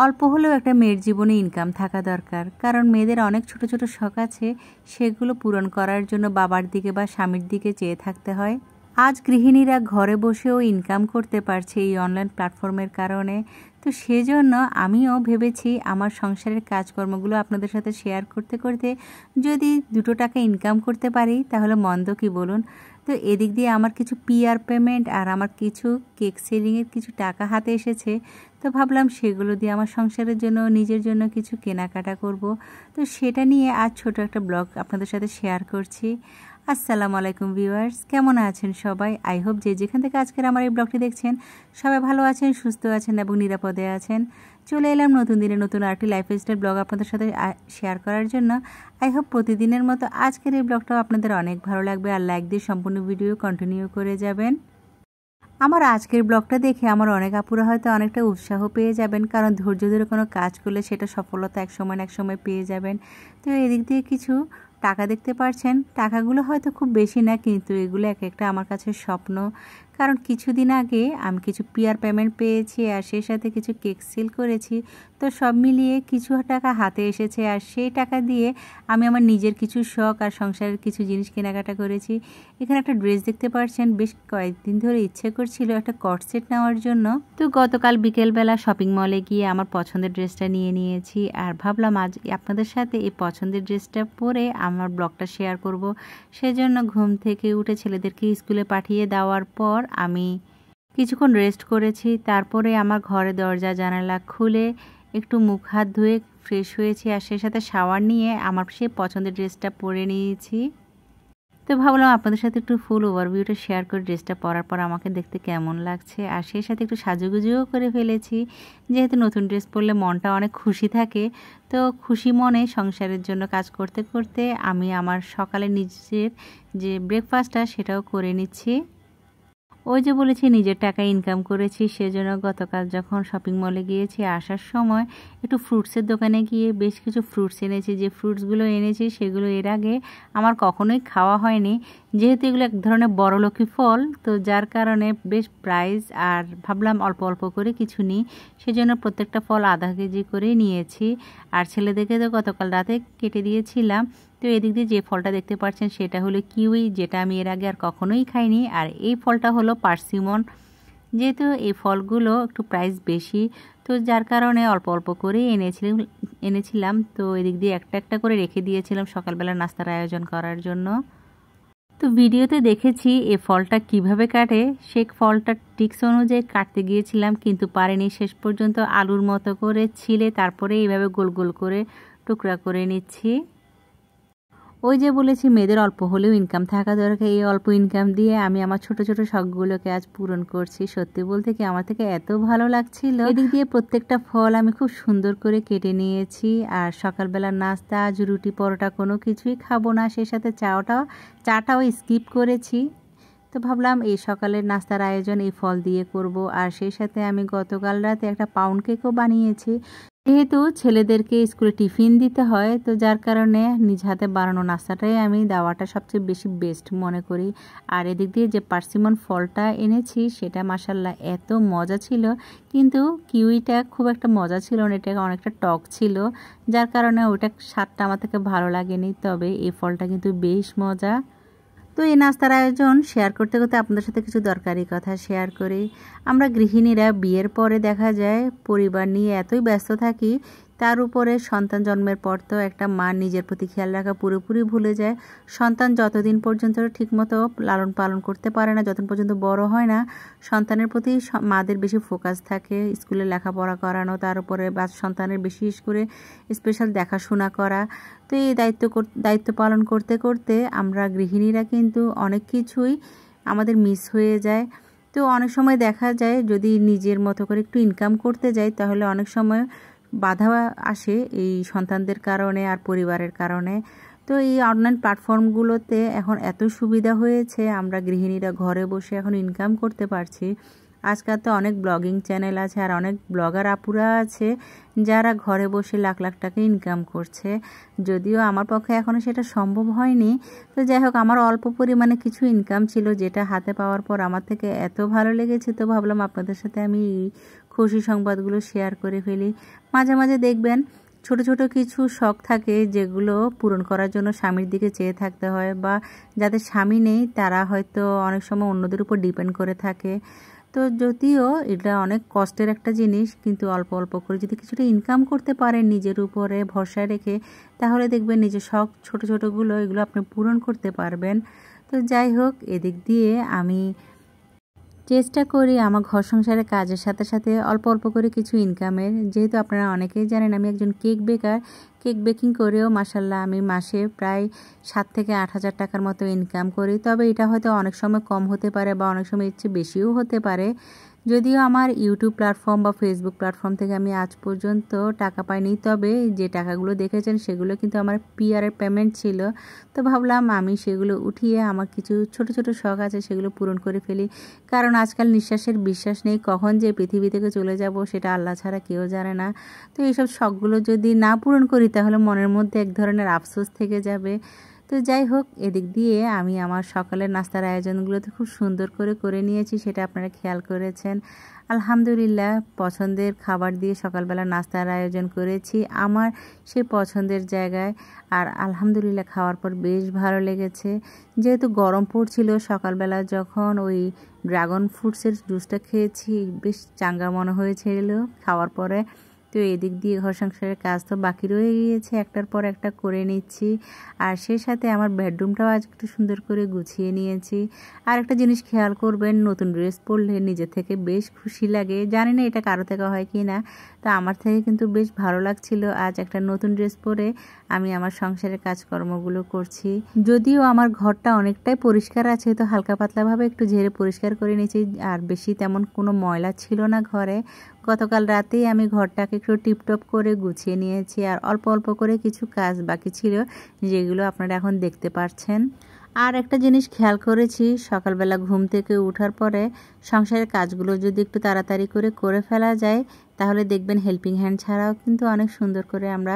অল্প হলেও একটা মেয়ের জীবনে ইনকাম থাকা দরকার, কারণ মেয়েদের অনেক ছোট ছোট শখ আছে, সেগুলো পূরণ করার জন্য বাবার দিকে বা স্বামীর দিকে চেয়ে থাকতে হয়। আজ গৃহিণীরা ঘরে বসেও ইনকাম করতে পারছে এই অনলাইন প্ল্যাটফর্মের কারণে। তো সেজন্য আমিও ভেবেছি আমার সংসারের কাজকর্মগুলো আপনাদের সাথে শেয়ার করতে করতে যদি 2 টাকা ইনকাম করতে পারি তাহলে মন্দ কি বলুন। তো এদিক দিয়ে আমার কিছু পিআর পেমেন্ট আর আমার কিছু কেক সেলিংয়ের কিছু টাকা হাতে এসেছে। তো ভাবলাম সেগুলো দিয়ে আমার সংসারের জন্য নিজের জন্য কিছু কেনাকাটা করব। তো সেটা নিয়ে আজ ছোট একটা ব্লগ আপনাদের সাথে শেয়ার করছি। আসসালামু আলাইকুম ভিউয়ার্স, কেমন আছেন সবাই? আই হোপ যে যেখান থেকে আজকের আমার এই ব্লগটি দেখছেন সবাই ভালো আছেন, সুস্থ আছেন এবং নিরাপদে আছেন। চলে এলাম নতুন দিনে নতুন আরেকটি লাইফস্টাইল ব্লগ আপনাদের সাথে শেয়ার করার জন্য। আই হোপ প্রতিদিনের মতো আজকের এই ব্লগটাও আপনাদের অনেক ভালো লাগবে আর লাইক দিয়ে সম্পূর্ণ ভিডিও কন্টিনিউ করে যাবেন। আমার আজকের ব্লগটা দেখে আমার অনেক আপুরা হয়তো অনেকটা উৎসাহ পেয়ে যাবেন, কারণ ধৈর্য ধরে কোনো কাজ করলে সেটা সফলতা এক সময় না এক সময় পেয়ে যাবেন। তো এদিক দিয়ে কিছু টাকা দেখতে পাচ্ছেন, টাকাগুলো হয়তো খুব বেশি না, কিন্তু এগুলো এক একটা আমার কাছে স্বপ্ন। কারণ কিছুদিন আগে আমি কিছু পিআর পেমেন্ট পেয়েছি আর সেই সাথে কিছু কেক সেল করেছি। তো সব মিলিয়ে কিছু টাকা হাতে এসেছে আর সেই টাকা দিয়ে আমি আমার নিজের কিছু শখ আর সংসারের কিছু জিনিস কেনাকাটা করেছি। এখানে একটা ড্রেস দেখতে পাচ্ছেন, বেশ কয়েকদিন ধরে ইচ্ছে করছিল একটা কট সেট নেওয়ার জন্য। তো গতকাল বিকেলবেলা শপিং মলে গিয়ে আমার পছন্দের ড্রেসটা নিয়ে নিয়েছি আর ভাবলাম আজ আপনাদের সাথে এই পছন্দের ড্রেসটা পরে আমার ব্লগটা শেয়ার করব। সেজন্য ঘুম থেকে উঠে ছেলেদেরকে স্কুলে পাঠিয়ে দেওয়ার পর আমি কিছুক্ষণ রেস্ট করেছি। তারপরে আমার ঘরে দরজা জানালা খুলে একটু মুখ হাত ধুয়ে ফ্রেশ হয়েছি আর সেই সাথে শাওয়ার নিয়ে আমার সেই পছন্দের ড্রেসটা পরে নিয়েছি। তো ভাবলাম আপনাদের সাথে একটু ফুল ওভারভিউটা শেয়ার করে ড্রেসটা পরার পর আমাকে দেখতে কেমন লাগছে। আর সেই সাথে একটু সাজুগুজুও করে ফেলেছি, যেহেতু নতুন ড্রেস পরলে মনটা অনেক খুশি থাকে। তো খুশি মনে সংসারের জন্য কাজ করতে করতে আমি আমার সকালে নিজের যে ব্রেকফাস্টটা সেটাও করে নিচ্ছি। ওই যে বলেছি নিজের টাকা ইনকাম করেছি, সেজন্য গতকাল যখন শপিং মলে গিয়েছি আসার সময় একটু ফ্রুটসের দোকানে গিয়ে বেশ কিছু ফ্রুটস এনেছি। যে ফ্রুটসগুলো এনেছি সেগুলো এর আগে আমার কখনোই খাওয়া হয়নি, যেহেতু এগুলো এক ধরনের বড়লোকি ফল, তো যার কারণে বেশ প্রাইস আর ভাবলাম অল্প অল্প করে কিছু নিই, সেজন্য প্রত্যেকটা ফল আধা কেজি করেই নিয়েছি। আর ছেলেদেরকে তো গতকাল রাতে কেটে দিয়েছিলাম। তো এদিক দিয়ে যে ফলটা দেখতে পাচ্ছেন সেটা হলো কিউই, যেটা আমি এর আগে আর কখনোই খাইনি। আর এই ফলটা হলো পার্সিমন। যেহেতু এই ফলগুলো একটু প্রাইস বেশি, তো যার কারণে অল্প অল্প করেই এনেছিলাম। তো এদিক দিয়ে একটা একটা করে রেখে দিয়েছিলাম সকালবেলা নাস্তার আয়োজন করার জন্য। তো ভিডিওতে দেখেছি এই ফলটা কিভাবে কাটে, সেই ফলটা টিক্স অনুযায়ী কাটতে গিয়েছিলাম কিন্তু পারিনি। শেষ পর্যন্ত আলুর মতো করে ছিলে তারপরে এইভাবে গোল গোল করে টুকরা করে নিচ্ছি। ওই যে বলেছি মেয়েদের অল্প হলেও ইনকাম থাকা দরকার, এই অল্প ইনকাম দিয়ে আমি আমার ছোট ছোট শখগুলোকে আজ পূরণ করছি। সত্যি বলতে কি আমার থেকে এত ভালো লাগছিল। এদিক দিয়ে প্রত্যেকটা ফল আমি খুব সুন্দর করে কেটে নিয়েছি। আর সকালবেলা নাস্তা আজ রুটি পরোটা কোনো কিছুই খাবো না, সেই সাথে চাটাও স্কিপ করেছি। তো ভাবলাম এই সকালের নাস্তার আয়োজন এই ফল দিয়ে করব। আর সেই সাথে আমি গতকাল রাতে একটা পাউন্ড কেকও বানিয়েছি। যেহেতু ছেলেদেরকে স্কুলে টিফিন দিতে হয়, তো যার কারণে নিজ হাতে বানানো নাস্তাটাই আমি দেওয়াটা সবচেয়ে বেশি বেস্ট মনে করি। আর এদিক দিয়ে যে পার্সিমন ফলটা এনেছি সেটা মাশাল্লাহ এত মজা ছিল, কিন্তু কিউইটা খুব একটা মজা ছিল না, এটা অনেকটা টক ছিল, যার কারণে ওটা স্বাদটা আমার থেকে ভালো লাগেনি। তবে এই ফলটা কিন্তু বেশ মজা। তো এই নাস্তার আয়োজন শেয়ার করতে করতে আপনাদের সাথে কিছু দরকারি কথা শেয়ার করি। আমরা গৃহিণীরা বিয়ের পরে দেখা যায় পরিবার নিয়ে এতই ব্যস্ত থাকি, তার উপরে সন্তান জন্মের পর তো একটা মা নিজের প্রতি খেয়াল রাখা পুরোপুরি ভুলে যায়। সন্তান যতদিন পর্যন্ত ঠিকমতো লালন পালন করতে পারে না, যতদিন পর্যন্ত বড় হয় না, সন্তানের প্রতি মাদের বেশি ফোকাস থাকে, স্কুলে লেখাপড়া করানো, তার উপরে সন্তানের বিশেষ করে স্পেশাল দেখাশোনা করা। তো এই দায়িত্ব পালন করতে করতে আমরা গৃহিণীরা কিন্তু অনেক কিছুই আমাদের মিস হয়ে যায়। তো অনেক সময় দেখা যায় যদি নিজের মতো করে একটু ইনকাম করতে যাই তাহলে অনেক সময় বাধা আসে এই সন্তানদের কারণে আর পরিবারের কারণে। তো এই অনলাইন প্ল্যাটফর্মগুলোতে এখন এত সুবিধা হয়েছে, আমরা গৃহিণীরা ঘরে বসে এখন ইনকাম করতে পারছি। আজকাল তো অনেক ব্লগিং চ্যানেল আছে আর অনেক ব্লগার আপুরা আছে যারা ঘরে বসে লাখ লাখ টাকা ইনকাম করছে। যদিও আমার পক্ষে এখনও সেটা সম্ভব হয়নি, তো যাই হোক আমার অল্প পরিমাণে কিছু ইনকাম ছিল যেটা হাতে পাওয়ার পর আমার থেকে এত ভালো লেগেছে, তো ভাবলাম আপনাদের সাথে আমি খুশি সংবাদগুলো শেয়ার করে ফেলি। মাঝে মাঝে দেখবেন ছোট ছোট কিছু শখ থাকে যেগুলো পূরণ করার জন্য স্বামীর দিকে চেয়ে থাকতে হয়, বা যাদের স্বামী নেই তারা হয়তো অনেক সময় অন্যদের উপর ডিপেন্ড করে থাকে। তো যদিও এটা অনেক কষ্টের একটা জিনিস, কিন্তু অল্প অল্প করে যদি কিছুটা ইনকাম করতে পারেন নিজের উপরে ভরসা রেখে, তাহলে দেখবেন নিজের শখ ছোট ছোটোগুলো এগুলো আপনি পূরণ করতে পারবেন। তো যাই হোক, এদিক দিয়ে আমি চেষ্টা করি আমার ঘর সংসারের কাজের সাথে সাথে অল্প অল্প করে কিছু ইনকামের। যেহেতু আপনারা অনেকেই জানেন আমি একজন কেক বেকার, কেক বেকিং করেও মাসাল্লাহ আমি মাসে প্রায় 7 থেকে 8 হাজার টাকার মতো ইনকাম করি। তবে এটা হয়তো অনেক সময় কম হতে পারে বা অনেক সময় এর চেয়ে বেশিও হতে পারে। যদিও আমার ইউটিউব প্ল্যাটফর্ম বা ফেসবুক প্ল্যাটফর্ম থেকে আমি আজ পর্যন্ত টাকা পাইনি, তবে যে টাকাগুলো দেখেছেন সেগুলো কিন্তু আমার পিআরের পেমেন্ট ছিল। তো ভাবলাম আমি সেগুলো উঠিয়ে আমার কিছু ছোট ছোট শখ আছে সেগুলো পূরণ করে ফেলি। কারণ আজকাল নিঃশ্বাসের বিশ্বাস নেই, কখন যে পৃথিবী থেকে চলে যাব সেটা আল্লাহ ছাড়া কেউ জানে না। তো এইসব শখগুলো যদি না পূরণ করি তাহলে মনের মধ্যে এক ধরনের আফসোস থেকে যাবে। তো যাই হোক, এদিক দিয়ে আমি আমার সকালের নাস্তার আয়োজনগুলোতে খুব সুন্দর করে নিয়েছি, সেটা আপনারা খেয়াল করেছেন। আলহামদুলিল্লাহ, পছন্দের খাবার দিয়ে সকালবেলা নাস্তার আয়োজন করেছি আমার সেই পছন্দের জায়গায়। আর আলহামদুলিল্লাহ খাওয়ার পর বেশ ভালো লেগেছে। যেহেতু গরম পড়ছিল, সকালবেলা যখন ওই ড্রাগন ফ্রুটসের জুসটা খেয়েছি বেশ চাঙ্গা মনে হয়েছিল খাওয়ার পরে। তো এদিক দিয়ে ঘর সংসারের কাজ তো বাকি রয়ে গিয়েছে, একটার পর একটা করে নিচ্ছি। আর সেই সাথে আমার বেডরুমটাও আজ একটু সুন্দর করে গুছিয়ে নিয়েছি। আর একটা জিনিস খেয়াল করবেন, নতুন ড্রেস পরলে নিজের থেকে বেশ খুশি লাগে। জানি না এটা কারো থেকে হয় কি না, তো আমার থেকে কিন্তু বেশ ভালো লাগছিল আজ একটা নতুন ড্রেস পরে আমি আমার সংসারের কাজকর্মগুলো করছি। যদিও আমার ঘরটা অনেকটাই পরিষ্কার আছে, তো হালকা পাতলাভাবে একটু ঝেড়ে পরিষ্কার করে নিয়েছি। আর বেশি তেমন কোনো ময়লা ছিল না ঘরে। গতকাল রাতেই আমি ঘরটাকে একটু টিপটপ করে গুছিয়ে নিয়েছি। আর অল্প অল্প করে কিছু কাজ বাকি ছিল যেগুলো আপনারা এখন দেখতে পাচ্ছেন। আর একটা জিনিস খেয়াল করেছি, সকালবেলা ঘুম থেকে ওঠার পরে সংসারের কাজগুলো যদি একটু তাড়াতাড়ি করে ফেলা যায়, তাহলে দেখবেন হেল্পিং হ্যান্ড ছাড়াও কিন্তু অনেক সুন্দর করে আমরা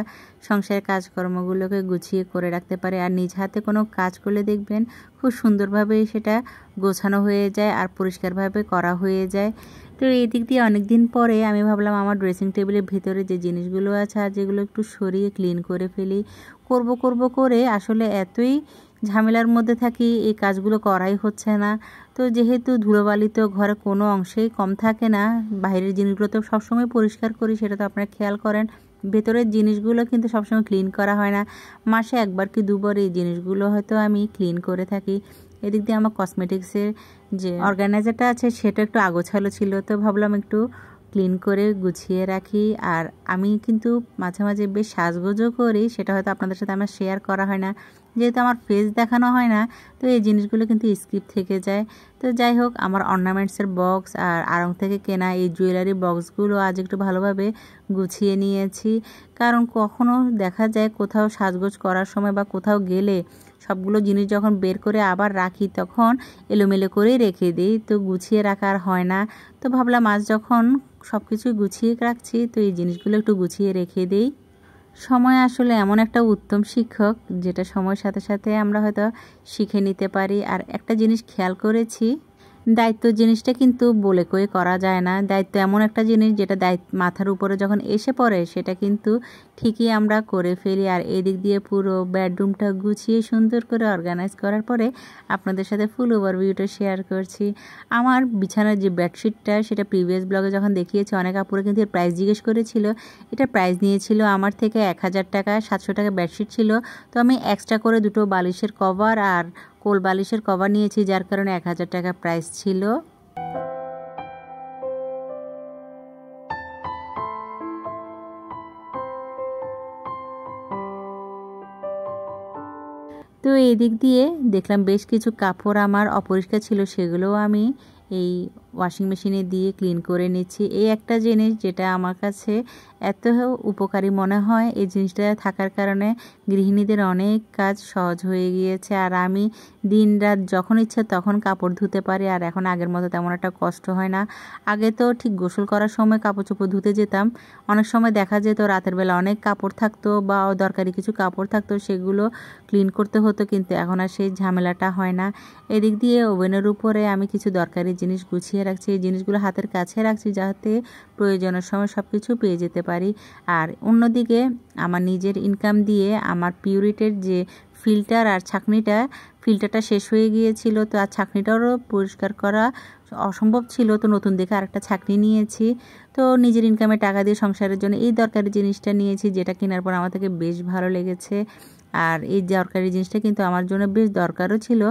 সংসারের কাজকর্মগুলোকে গুছিয়ে করে রাখতে পারি। আর নিজ হাতে কোনো কাজ করলে দেখবেন খুব সুন্দরভাবে সেটা গোছানো হয়ে যায় আর পরিষ্কারভাবে করা হয়ে যায়। তো এই দিক দিয়ে অনেক দিন পরে আমি ভাবলাম আমার ড্রেসিং টেবিলের ভিতরে যে জিনিসগুলো আছে আর যেগুলো একটু সরিয়ে ক্লিন করে ফেলি। করব করে আসলে এতই ঝামেলার মধ্যে থাকি, এই কাজগুলো করাই হচ্ছে না। তো যেহেতু ধুলোবালি তো ঘরে কোনো অংশেই কম থাকে না, বাইরের জিনিসগুলো তো সবসময় পরিষ্কার করি, সেটা তো আপনারা খেয়াল করেন। ভেতরের জিনিসগুলো কিন্তু সবসময় ক্লিন করা হয় না, মাসে একবার কি দুবার এই জিনিসগুলো হয়তো আমি ক্লিন করে থাকি। এদিক দিয়ে আমার কসমেটিক্সের যে অর্গানাইজারটা আছে সেটা একটু আগোছালো ছিল, তো ভাবলাম একটু ক্লিন করে গুছিয়ে রাখি। আর আমি কিন্তু মাঝে মাঝে বেশ সাজগোজও করি, সেটা হয়তো আপনাদের সাথে আমার শেয়ার করা হয় না, যেহেতু আমার ফেস দেখানো হয় না, তো এই জিনিসগুলো কিন্তু স্কিপ থেকে যায়। তো যাই হোক, আমার অর্নামেন্টসের বক্স আর আড়ং থেকে কেনা এই জুয়েলারি বক্সগুলো আজ একটু ভালোভাবে গুছিয়ে নিয়েছি। কারণ কখনো দেখা যায় কোথাও সাজগোজ করার সময় বা কোথাও গেলে সবগুলো জিনিস যখন বের করে আবার রাখি তখন এলোমেলো করেই রেখে দিই, তো গুছিয়ে রাখা আর হয় না। তো ভাবলাম আজ যখন সব কিছুই গুছিয়ে রাখছি, তো এই জিনিসগুলো একটু গুছিয়ে রেখে দিই। সময় আসলে এমন একটা উত্তম শিক্ষক, যেটা সময়ের সাথে সাথে আমরা হয়তো শিখে নিতে পারি। আর একটা জিনিস খেয়াল করেছি, দায়িত্ব জিনিসটা কিন্তু বলে কয়ে করা যায় না। দায়িত্ব এমন একটা জিনিস যেটা মাথার উপরে যখন এসে পড়ে সেটা কিন্তু ঠিকই আমরা করে ফেলি। আর এদিক দিয়ে পুরো বেডরুমটা গুছিয়ে সুন্দর করে অর্গানাইজ করার পরে আপনাদের সাথে ফুল ওভারভিউটা শেয়ার করছি। আমার বিছানার যে বেডশিটটা সেটা প্রিভিয়াস ব্লগে যখন দেখিয়েছি, অনেক আপুরে কিন্তু এর প্রাইস জিজ্ঞেস করেছিল। এটা প্রাইস নিয়েছিল আমার থেকে 1000 টাকা, 700 টাকা বেডশিট ছিল। তো আমি এক্সট্রা করে দুটো বালিশের কভার আর কোল বালিশের কভার নিয়েছি, যার কারণে 1000 টাকা প্রাইস ছিল। তো এই দিক দিয়ে দেখলাম বেশ কিছু কাপড় আমার অপরিষ্কার ছিল, সেগুলোও আমি এই ওয়াশিং মেশিনে দিয়ে ক্লিন করে নিচ্ছি। এই একটা জিনিস যেটা আমার কাছে এত উপকারী মনে হয়, এই জিনিসটা থাকার কারণে গৃহিণীদের অনেক কাজ সহজ হয়ে গিয়েছে। আর আমি দিন রাত যখন ইচ্ছে তখন কাপড় ধুতে পারি, আর এখন আগের মতো তেমন একটা কষ্ট হয় না। আগে তো ঠিক গোসল করার সময় কাপড় চোপড় ধুতে যেতাম, অনেক সময় দেখা যেত রাতের বেলা অনেক কাপড় থাকতো বা দরকারি কিছু কাপড় থাকতো, সেগুলো ক্লিন করতে হতো, কিন্তু এখন আর সেই ঝামেলাটা হয় না। এদিক দিয়ে ওভেনের উপরে আমি কিছু দরকারি জিনিস গুছিয়ে রাখছি, এই জিনিসগুলো হাতের কাছে রাখছি যাতে প্রয়োজনের সময় সব কিছু পেয়ে যেতে পারি। আর অন্যদিকে আমার নিজের ইনকাম দিয়ে আমার পিউরিটের যে ফিল্টার আর ফিল্টারটা শেষ হয়ে গিয়েছিল, তো আর ছাঁকনিটারও পরিষ্কার করা অসম্ভব ছিল, তো নতুন দেখে আরেকটা ছাঁকনি নিয়েছি। তো নিজের ইনকামে টাকা দিয়ে সংসারের জন্য এই দরকারি জিনিসটা নিয়েছি, যেটা কেনার পর আমার থেকে বেশ ভালো লেগেছে। আর এই দরকারি জিনিসটা কিন্তু আমার জন্য বেশ দরকারও ছিল।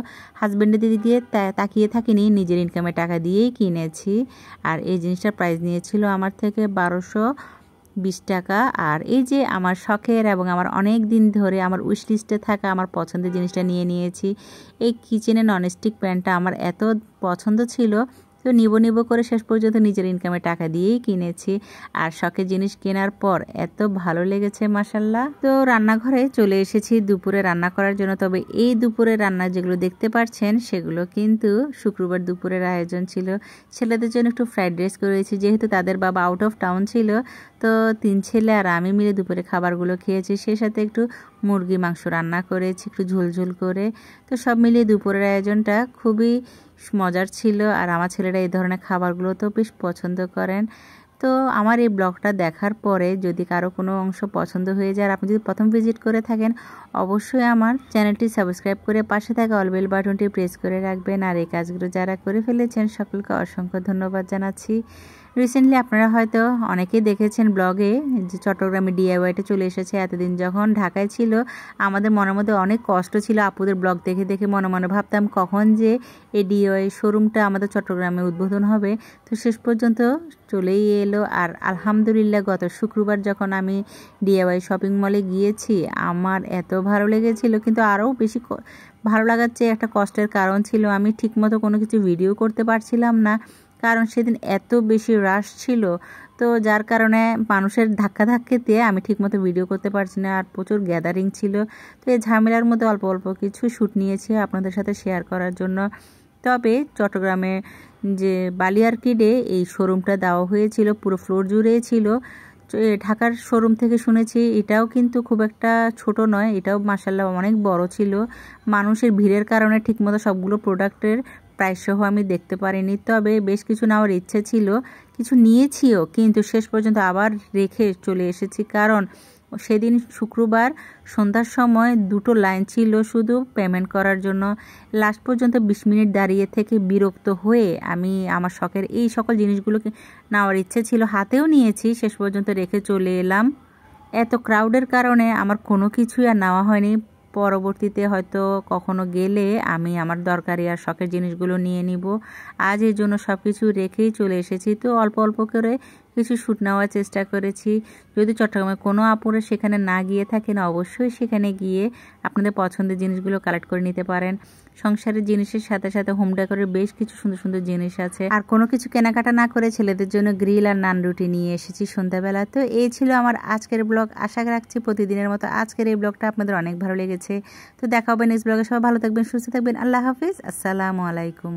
হাজব্যান্ডের দিকে গিয়ে তাকিয়ে থাকিনি, নিজের ইনকামে টাকা দিয়েই কিনেছি। আর এই জিনিসটার প্রাইস নিয়েছিল আমার থেকে 1220 টাকা। আর এই যে আমার শখের এবং আমার অনেক দিন ধরে আমার উইশ লিস্টে থাকা আমার পছন্দের জিনিসটা নিয়েছি। এই কিচেনে ননস্টিক প্যানটা আমার এত পছন্দ ছিল, তো নিব করে শেষ পর্যন্ত নিজের ইনকামে টাকা দিয়েই কিনেছি। আর শখের জিনিস কেনার পর এত ভালো লেগেছে মাশাল্লাহ। তো রান্নাঘরে চলে এসেছি দুপুরে রান্না করার জন্য। তবে এই দুপুরে রান্না যেগুলো দেখতে পাচ্ছেন সেগুলো কিন্তু শুক্রবার দুপুরের আয়োজন ছিল। ছেলেদের জন্য একটু ফ্রাইড রাইস করেছি, যেহেতু তাদের বাবা আউট অফ টাউন ছিল। তো 3 ছেলে আর আমি মিলে দুপুরে খাবারগুলো খেয়েছি। সেই সাথে একটু মুরগি মাংস রান্না করেছি একটু ঝোল করে। তো সব মিলিয়ে দুপুরের আয়োজনটা খুবই মজার ছিল। আর আমার ছেলেরা এই ধরনের খাবারগুলো তো বেশ পছন্দ করেন। তো আমার এই ব্লগটা দেখার পরে যদি কারো কোনো অংশ পছন্দ হয়ে যায়, আর আপনি যদি প্রথম ভিজিট করে থাকেন, অবশ্যই আমার চ্যানেলটি সাবস্ক্রাইব করে পাশে থাকা অল বেল বাটনটি প্রেস করে রাখবেন। আর এই কাজগুলো যারা করে ফেলেছেন সকলকে অসংখ্য ধন্যবাদ জানাচ্ছি। রিসেন্টলি আপনারা হয়তো অনেকেই দেখেছেন ব্লগে যে চট্টগ্রামে ডিআইওয়াইটা চলে এসেছে। এতদিন যখন ঢাকায় ছিল আমাদের মনের মধ্যে অনেক কষ্ট ছিল, আপুদের ব্লগ দেখে মনে ভাবতাম কখন যে এই ডিআইওয়াই শোরুমটা আমাদের চট্টগ্রামে উদ্বোধন হবে। তো শেষ পর্যন্ত চলেই এলো। আর আলহামদুলিল্লাহ গত শুক্রবার যখন আমি ডিআইওয়াই শপিং মলে গিয়েছি আমার এত ভালো লেগেছিল, কিন্তু আরও বেশি ভালো লাগার চেয়ে একটা কষ্টের কারণ ছিল, আমি ঠিকমতো কোনো কিছু ভিডিও করতে পারছিলাম না, কারণ সেদিন এত বেশি রাশ ছিল। তো যার কারণে মানুষের ধাক্কাতে আমি ঠিকমতো ভিডিও করতে পারছি না, আর প্রচুর গ্যাদারিং ছিল। তো এই ঝামেলার মধ্যে অল্প কিছু শ্যুট নিয়েছি আপনাদের সাথে শেয়ার করার জন্য। তবে চট্টগ্রামে যে বালিয়ারকিডে এই শোরুমটা দেওয়া হয়েছিল, পুরো ফ্লোর জুড়েই ছিল। ঢাকার শোরুম থেকে শুনেছি এটাও কিন্তু খুব একটা ছোট নয়, এটাও মাশাআল্লাহ অনেক বড় ছিল। মানুষের ভিড়ের কারণে ঠিকমতো সবগুলো প্রোডাক্টের প্রাইস সহ আমি দেখতে পারিনি। তবে বেশ কিছু নেওয়ার ইচ্ছে ছিল, কিছু নিয়েছিও, কিন্তু শেষ পর্যন্ত আবার রেখে চলে এসেছি, কারণ সেদিন শুক্রবার সন্ধ্যার সময় 2টো লাইন ছিল শুধু পেমেন্ট করার জন্য। লাস্ট পর্যন্ত 20 মিনিট দাঁড়িয়ে থেকে বিরক্ত হয়ে আমি আমার শখের এই সকল জিনিসগুলোকে নেওয়ার ইচ্ছে ছিল, হাতেও নিয়েছি, শেষ পর্যন্ত রেখে চলে এলাম। এত ক্রাউডের কারণে আমার কোনো কিছুই আর নেওয়া হয়নি। পরবর্তীতে হয়তো কখনো গেলে আমি আমার দরকারি আর শখের জিনিসগুলো নিয়ে নিব। আজ এর জন্য সব কিছু রেখেই চলে এসেছি। তো অল্প করে কিছু শ্যুট নেওয়ার চেষ্টা করেছি। যদি চট্টগ্রামে কোনো আপুরে সেখানে না গিয়ে থাকেন, অবশ্যই সেখানে গিয়ে আপনাদের পছন্দের জিনিসগুলো কালেক্ট করে নিতে পারেন। সংসারের জিনিসের সাথে সাথে হোম ডেকোরের বেশ কিছু সুন্দর জিনিস আছে। আর কোনো কিছু কেনাকাটা না করে ছেলেদের জন্য গ্রিল আর নান রুটি নিয়ে এসেছি সন্ধ্যাবেলা। তো এই ছিল আমার আজকের ব্লগ। আশা রাখছি প্রতিদিনের মতো আজকের এই ব্লগটা আপনাদের অনেক ভালো লেগেছে। তো দেখা হবে নেক্সট ব্লগে। সবাই ভালো থাকবেন, সুস্থ থাকবেন। আল্লাহ হাফিজ, আসসালামু আলাইকুম।